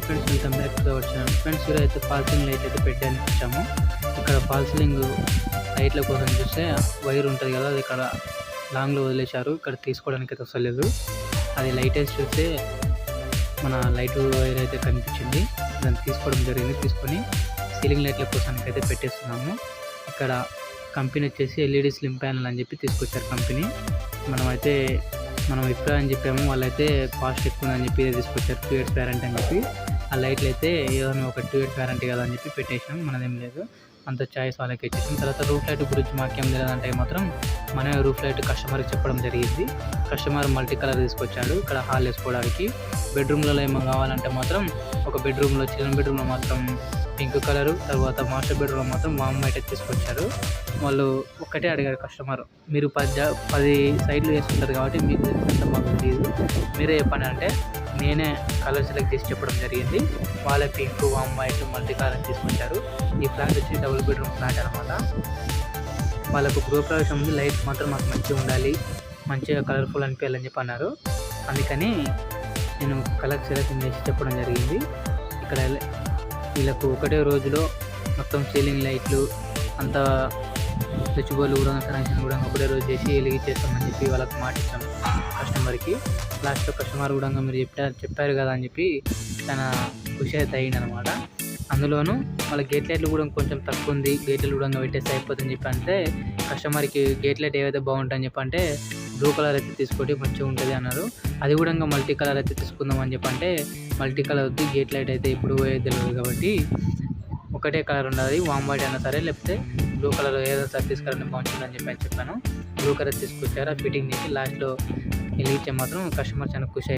Friends, welcome back to our channel. Friends, ఈరోజైతే fall ceiling light అయితే పెట్టడానికి వచ్చాము. ఇక్కడ ఫాల్ సీలింగ్ లైట్ల కోసం చూస్తే వైర్ ఉంటుంది కదా, అది ఇక్కడ లాంగ్లో వదిలేశారు. ఇక్కడ తీసుకోవడానికి అయితే వస్తలేదు. అది లైట్ వేసి చూస్తే మన లైట్ వైర్ అయితే కనిపించింది. దాన్ని తీసుకోవడం జరిగింది. తీసుకొని సీలింగ్ లైట్ల కోసానికి అయితే పెట్టేస్తున్నాము. ఇక్కడ కంపెనీ వచ్చేసి ఎల్ఈడి స్లిమ్ ప్యానల్ అని చెప్పి తీసుకొచ్చారు కంపెనీ. మనం ఇప్పుడు అని చెప్పాము, వాళ్ళైతే కాస్ట్ ఎక్కువ ఉందని చెప్పి తీసుకొచ్చారు. 2 years వ్యారంటీ అని చెప్పి. ఆ లైట్లు అయితే ఏదైనా ఒక 2 years వ్యారంటీ కదా అని చెప్పి పెట్టేసాం. మనదేం లేదు, అంత చాయిస్ వాళ్ళకి ఇచ్చేసాం. తర్వాత రూఫ్ లైట్ గురించి మాకేం లేదంటే మాత్రం మన రూఫ్ లైట్ కస్టమర్కి చెప్పడం జరిగింది. కస్టమర్ మల్టీ కలర్ తీసుకొచ్చాడు ఇక్కడ హాల్ వేసుకోవడానికి. బెడ్రూమ్లలో ఏమో కావాలంటే మాత్రం ఒక బెడ్రూమ్లో, చిల్డ్రన్ బెడ్రూమ్లో మాత్రం పింక్ కలరు, తర్వాత మాస్టర్ బెడ్రూమ్లో మాత్రం వామ్ వైట్ తీసుకొచ్చారు. వాళ్ళు ఒక్కటే అడిగారు కస్టమర్, మీరు 10 సైడ్లు వేస్తుంటారు కాబట్టి మీకు తెలిసినంత మాకు తెలియదు, మీరే చెప్పండి అంటే నేనే కలర్ సెలెక్ట్ చేసి చెప్పడం జరిగింది. వాళ్ళే పింక్, వామ్ వైట్, మల్టీ కలర్ తీసుకొచ్చారు. ఈ ఫ్లాట్ వచ్చి డబుల్ బెడ్రూమ్ ఫ్లాట్ అనమాట. వాళ్ళకు గృహప్రవేశం ఉంది, లైట్ మాత్రం మాకు మంచిగా ఉండాలి, మంచిగా కలర్ఫుల్ అనిపించాలని చెప్పి అన్నారు. అందుకని నేను కలర్ సెలెక్షన్ చేసి చెప్పడం జరిగింది. ఇక్కడ వీళ్ళకు ఒకటే రోజులో మొత్తం సీలింగ్ లైట్లు అంతా స్విచ్ బోర్డులు కూడా కనెక్షన్ కూడా ఒకటే రోజు చేసి వెలిగించేస్తామని చెప్పి వాళ్ళకి మాట ఇచ్చాం కస్టమర్కి. లాస్ట్లో కస్టమర్ కూడా మీరు చెప్పారు కదా అని చెప్పి తన ఖుషి అయితే అయ్యిందనమాట. అందులోనూ వాళ్ళ గేట్ లైట్లు కూడా కొంచెం తక్కువ ఉంది, గేట్లు కూడా పెట్టేస్తే అయిపోతుందని చెప్పి అంటే కస్టమర్కి గేట్ లైట్ ఏవైతే బాగుంటుందని చెప్పి అంటే బ్లూ కలర్ అయితే తీసుకోండి మంచిగా ఉంటుంది అన్నారు. అది కూడా మల్టీ కలర్ అయితే తీసుకుందాం అని చెప్పి అంటే మల్టీ కలర్ వద్దు, గేట్ లైట్ అయితే ఇప్పుడు తెలియదు కాబట్టి ఒకటే కలర్ ఉండాలి, వామ్ వైట్ అయినా సరే లేకపోతే బ్లూ కలర్ ఏదైనా సరే తీసుకురండి బాగుంటుందని చెప్పి చెప్పాను. బ్లూ కలర్ తీసుకొచ్చారు. ఫిట్టింగ్ చేసి లాస్ట్లో వెలిగించే మాత్రం కస్టమర్ చాలా ఖుషి